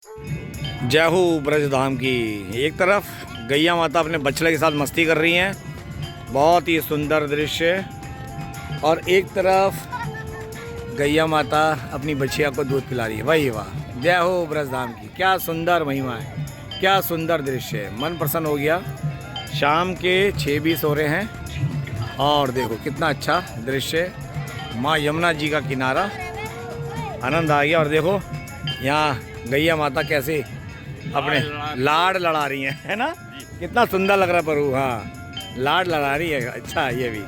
जय हो ब्रजधाम की। एक तरफ गैया माता अपने बछड़े के साथ मस्ती कर रही हैं, बहुत ही सुंदर दृश्य। और एक तरफ गैया माता अपनी बछिया को दूध पिला रही है। वाह वाह, जय हो ब्रजधाम की। क्या सुंदर महिमा है, क्या सुंदर दृश्य है, मन प्रसन्न हो गया। शाम के 6:20 हो रहे हैं और देखो कितना अच्छा दृश्य, माँ यमुना जी का किनारा, आनंद आ गया। और देखो यहाँ गैया माता कैसे अपने लाड़ लड़ा रही हैं, है ना, कितना सुंदर लग रहा है प्रभु। हाँ, लाड़ लड़ा रही है। अच्छा, ये भी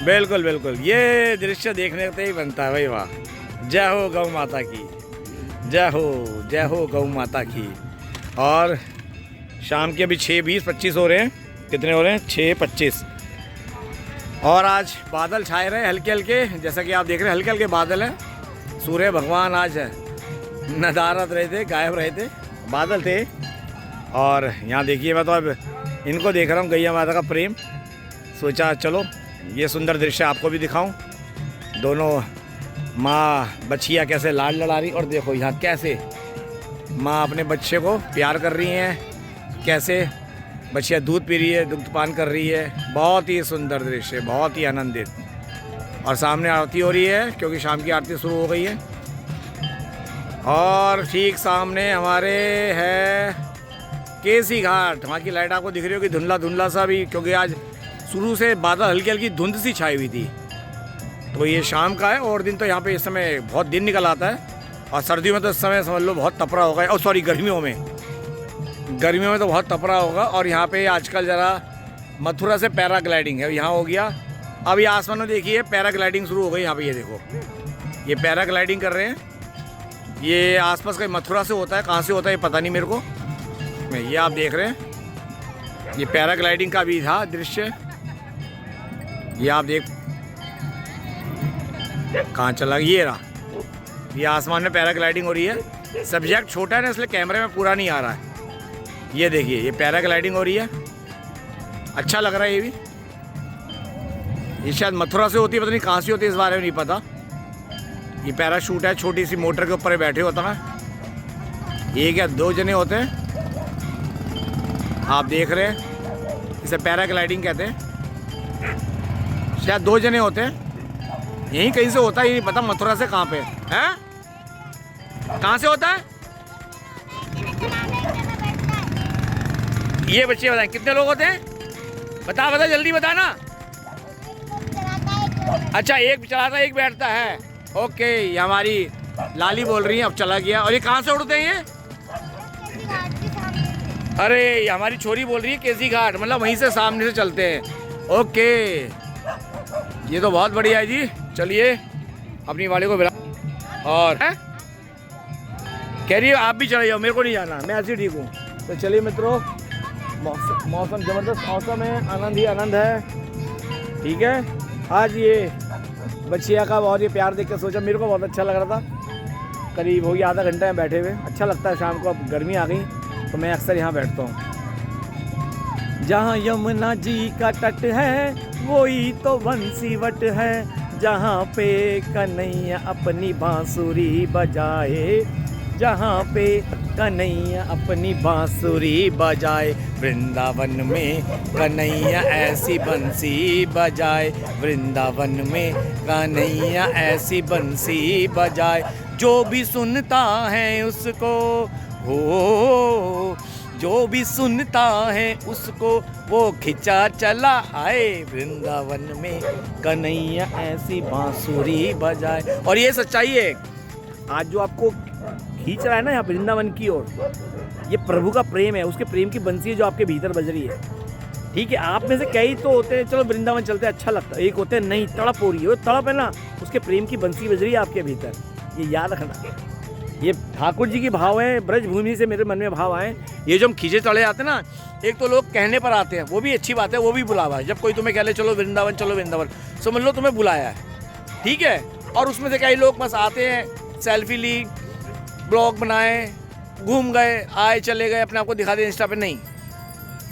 बिल्कुल बिल्कुल, ये दृश्य देखने से ही बनता है। भाई वाह, जय हो गौ माता की, जय हो गौ माता की। और शाम के अभी 6:20-25 हो रहे हैं। कितने हो रहे हैं? 6:25। और आज बादल छाए रहे हल्के हल्के, जैसा कि आप देख रहे हैं हल्के हल्के बादल हैं। सूर्य भगवान आज नदारत रहे थे, गायब रहे थे, बादल थे। और यहाँ देखिए, मैं तो अब इनको देख रहा हूँ, गैया माता का प्रेम। सोचा चलो ये सुंदर दृश्य आपको भी दिखाऊं। दोनों माँ बछिया कैसे लाड़ लड़ा रही, और देखो यहाँ कैसे माँ अपने बच्चे को प्यार कर रही हैं, कैसे बछिया दूध पी रही है, दुग्धपान कर रही है। बहुत ही सुंदर दृश्य, बहुत ही आनंदित। और सामने आरती हो रही है क्योंकि शाम की आरती शुरू हो गई है। और ठीक सामने हमारे है केसी घाट। वहाँ की लाइट आपको दिख रही होगी, धुंधला धुंधला सा भी, क्योंकि आज शुरू से बादल हल्की हल्की धुंध सी छाई हुई थी। तो ये शाम का है, और दिन तो यहाँ पे इस समय बहुत दिन निकल आता है। और सर्दियों में तो इस समय समझ लो बहुत तपरा होगा। और सॉरी, गर्मियों में तो बहुत तपरा होगा। और यहाँ पे आजकल ज़रा मथुरा से पैराग्लाइडिंग है, यहाँ हो गया। अब ये आसमान में देखिए पैराग्लाइडिंग शुरू हो गई। यहाँ पे ये देखो, ये पैराग्लाइडिंग कर रहे हैं। ये आसपास का मथुरा से होता है, कहाँ से होता है ये पता नहीं मेरे को। ये आप देख रहे हैं, ये पैराग्लाइडिंग का भी था दृश्य। ये आप देख, कहाँ चला, ये रहा, ये आसमान में पैराग्लाइडिंग हो रही है। सब्जेक्ट छोटा है ना, इसलिए कैमरे में पूरा नहीं आ रहा है। ये देखिए, ये पैराग्लाइडिंग हो रही है, अच्छा लग रहा है। ये भी, ये शायद मथुरा से होती है, पता नहीं कहाँ से होती है, इस बारे में नहीं पता। ये पैराशूट है, छोटी सी मोटर के ऊपर बैठे होता है। एक या दो जने होते हैं, आप देख रहे हैं, इसे पैराग्लाइडिंग कहते हैं। शायद 2 जने होते हैं, यहीं कहीं से होता है, ये नहीं पता मथुरा से कहाँ पे है, कहाँ से होता है। ये बच्चे बताएं कितने लोग होते हैं, बता जल्दी बताना। अच्छा, एक चलाता एक बैठता है। ओके, ये हमारी लाली बोल रही है, अब चला गया। और ये कहाँ से उड़ते हैं ये? अरे, ये हमारी छोरी बोल रही है केसी घाट, मतलब वहीं से सामने से चलते हैं। ओके, ये तो बहुत बढ़िया है जी। चलिए अपनी वाले को बुला, और कह रही है आप भी चले जाओ, मेरे को नहीं जाना, मैं ऐसे ठीक हूँ। तो चलिए मित्रों, मौसम ज़बरदस्त मौसम है, आनंद ही आनंद है। ठीक है, आज ये बच्चिया का बहुत ही प्यार देख कर सोचा, मेरे को बहुत अच्छा लग रहा था। करीब हो गया आधा घंटा में बैठे हुए, अच्छा लगता है शाम को। अब गर्मी आ गई तो मैं अक्सर यहाँ बैठता हूँ। जहाँ यमुना जी का तट है वही तो बंसीवट है, जहाँ पे कन्हैया अपनी बांसुरी बजाए, जहाँ पे कन्हैया अपनी बांसुरी बजाए, वृंदावन में कन्हैया ऐसी बंसी बजाए, वृंदावन में कन्हैया ऐसी बंसी बजाए, जो भी सुनता है उसको हो, जो भी सुनता है उसको वो खिंचा चला आए, वृंदावन में कन्हैया ऐसी बांसुरी बजाए। और ये सच्चाई है, आज जो आपको खींच रहा है ना यहाँ वृंदावन की ओर, ये प्रभु का प्रेम है, उसके प्रेम की बंसी है जो आपके भीतर बज रही है। ठीक है, आप में से कई तो होते हैं चलो वृंदावन चलते हैं, अच्छा लगता है। एक होते हैं नहीं, तड़प हो रही है, वो तड़प है ना, उसके प्रेम की बंसी बज रही है आपके भीतर, ये याद रखना। ये ठाकुर जी की भाव है, ब्रज भूमि से मेरे मन में भाव आए। ये जो हम खींचे चढ़े आते हैं ना, एक तो लोग कहने पर आते हैं, वो भी अच्छी बात है, वो भी बुलावा है। जब कोई तुम्हें कह ले चलो वृंदावन चलो वृंदावन, समझ लो तुम्हें बुलाया है, ठीक है। और उसमें से कई लोग बस आते हैं, सेल्फी ली, ब्लॉग बनाए, घूम गए, आए चले गए, अपने आप को दिखा दे इंस्टा पे। नहीं,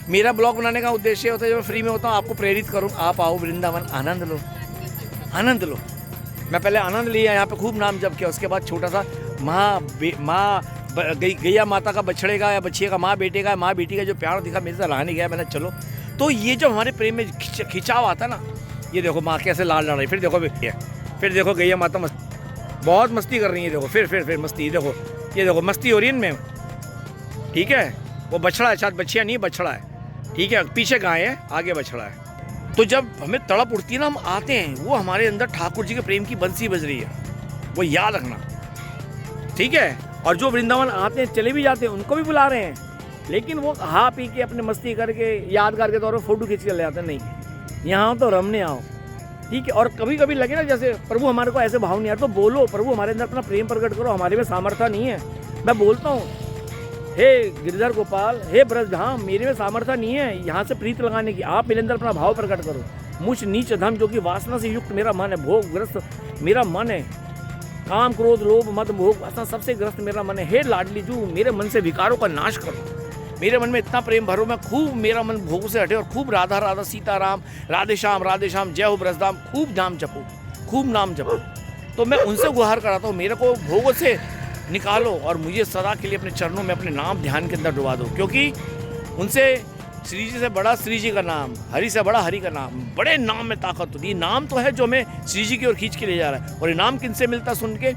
मेरा ब्लॉग बनाने का उद्देश्य होता है, जब मैं फ्री में होता हूँ आपको प्रेरित करूँ, आप आओ वृंदावन, आनंद लो, आनंद लो। मैं पहले आनंद लिया, यहाँ पे खूब नाम जप किया, उसके बाद छोटा सा माँ गैया माता का बछड़े का या बच्चे का माँ बेटे का, माँ बेटी का जो प्यार दिखा, मेरे से रहा नहीं गया, मैंने चलो। तो ये जो हमारे प्रेम में खिंचाव आता ना, ये देखो माँ कैसे लाल लड़ रही, फिर देखो गैया माता बहुत मस्ती कर रही है, देखो फिर मस्ती, देखो ये देखो मस्ती हो रही है इनमें, ठीक है। वो बछड़ा है, शायद बच्चियाँ नहीं, बछड़ा है, ठीक है। पीछे गाय है, आगे बछड़ा है। तो जब हमें तड़प उठती है ना, हम आते हैं, वो हमारे अंदर ठाकुर जी के प्रेम की बंसी बज रही है, वो याद रखना, ठीक है। और जो वृंदावन आते हैं, चले भी जाते हैं, उनको भी बुला रहे हैं, लेकिन वो खा पी के अपने मस्ती करके यादगार के तौर पर फोटो खींच के ले जाते हैं। नहीं, यहाँ तो रमने आओ, ठीक है। और कभी कभी लगे ना जैसे प्रभु हमारे को ऐसे भाव नहीं आ, तो बोलो प्रभु हमारे अंदर अपना प्रेम प्रकट करो, हमारे में सामर्थ्य नहीं है। मैं बोलता हूँ, हे गिरधर गोपाल, हे ब्रजधाम, मेरे में सामर्थ्य नहीं है यहाँ से प्रीत लगाने की, आप मेरे अंदर अपना भाव प्रकट करो। मुझ नीच धम जो कि वासना से युक्त मेरा मन है, भोगग्रस्त मेरा मन है, काम क्रोध लोभ मद भोग वासना सबसे ग्रस्त मेरा मन है। हे लाडली जू, मेरे मन से विकारों का नाश करो, मेरे मन में इतना प्रेम भरो, मैं खूब, मेरा मन भोग से हटे और खूब राधा राधा सीताराम राधे श्याम जय हो ब्रजधाम खूब नाम जपो, खूब नाम जपो। तो मैं उनसे गुहार कराता हूँ, मेरे को भोगों से निकालो और मुझे सदा के लिए अपने चरणों में अपने नाम ध्यान के अंदर डुबा दो, क्योंकि उनसे श्री जी से बड़ा श्री जी का नाम, हरि से बड़ा हरि का नाम, बड़े नाम में ताकत होती है। नाम तो है जो हमें श्री जी की ओर खींच के ले जा रहा है। और ये नाम किन से मिलता सुन के?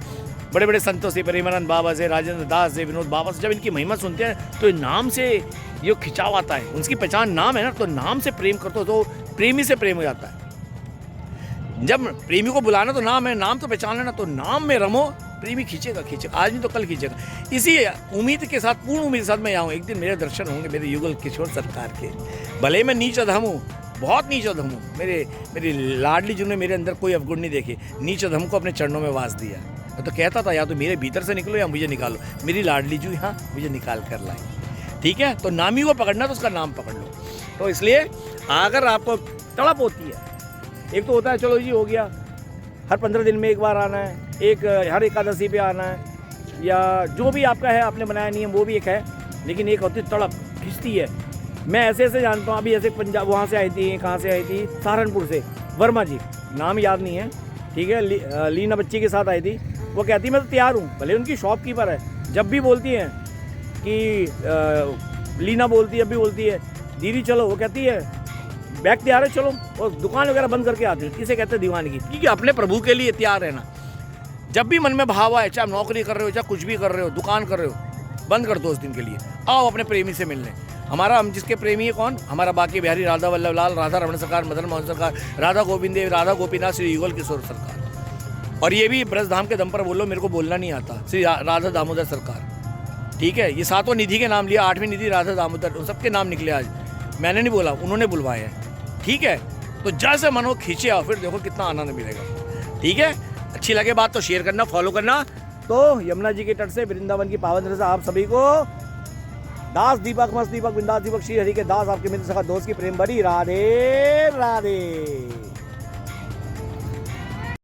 बड़े बड़े संतों से, प्रेमानंद बाबा से, राजेंद्र दास से, विनोद बाबा से। जब इनकी महिमा सुनते हैं तो नाम से ये खिंचाव आता है, उनकी पहचान नाम है ना, तो नाम से प्रेम करते हो तो प्रेमी से प्रेम हो जाता है। जब प्रेमी को बुलाना तो नाम है, नाम तो पहचान लेना, तो नाम में रमो, प्रेमी खींचेगा, आज नहीं तो कल खींचेगा। इसी उम्मीद के साथ, पूर्ण उम्मीद के साथ मैं यहाँ हूँ, एक दिन मेरे दर्शन होंगे मेरे युगल किशोर सरकार के। भले मैं नीच अधम हूँ, बहुत नीच अधम हूँ, मेरी लाडली जी ने मेरे अंदर कोई अवगुण नहीं देखे, नीच अधम को अपने चरणों में वास दिया। तो कहता था या तो मेरे भीतर से निकलो या मुझे निकालो, मेरी लाडली जी हाँ मुझे निकाल कर लाई, ठीक है। तो नामी को पकड़ना तो उसका नाम पकड़ लो। तो इसलिए अगर आपको तड़प होती है, एक तो होता है चलो जी हो गया, हर 15 दिन में एक बार आना है, एक हर एकादशी पे आना है, या जो भी आपका है आपने बनाया नियम वो भी एक है, लेकिन एक होती तड़प खिंचती है। मैं ऐसे जानता हूँ, अभी ऐसे पंजाब वहाँ से आई थी, कहाँ से आई थी, सहारनपुर से, वर्मा जी, नाम याद नहीं है, ठीक है। लीना बच्ची के साथ आई थी, वो कहती मैं तो तैयार हूँ, भले उनकी शॉपकीपर है, जब भी बोलती हैं कि लीना बोलती है, जब भी बोलती है दीदी चलो, वो कहती है बैग तैयार है चलो, और दुकान वगैरह बंद करके आती है। किसे कहते हैं दीवानगी, क्योंकि अपने प्रभु के लिए तैयार रहना। जब भी मन में भाव आए, चाहे नौकरी कर रहे हो, चाहे कुछ भी कर रहे हो, दुकान कर रहे हो, बंद कर दो उस दिन के लिए, आओ अपने प्रेमी से मिलने। हम जिसके प्रेमी है कौन? हमारा बाकी बिहारी राधा वल्लभ लाल, राधा रमण सरकार, मदन मोहन सरकार, राधा गोविंद देव, राधा गोपीनाथ, श्री युगल किशोर सरकार। और ये भी ब्रजधाम के दम पर बोलो, मेरे को बोलना नहीं आता, श्री राधा दामोदर सरकार, ठीक है। ये 7वां निधि के नाम लिया, 8वीं निधि राधा दामोदर, उन सबके नाम निकले आज, मैंने नहीं बोला, उन्होंने बुलवाए हैं, ठीक है। तो जैसे मन हो खींचे आओ, फिर देखो कितना आनंद मिलेगा, ठीक है। अच्छी लगे बात तो शेयर करना, फॉलो करना। तो यमुना जी के तट से वृंदावन की पावन धरा से आप सभी को दास दीपक, मस्त दीपक, बिंदास दीपक, श्री हरि के दास, आपके मित्र सखा दोस्त की प्रेम भरी राधे राधे।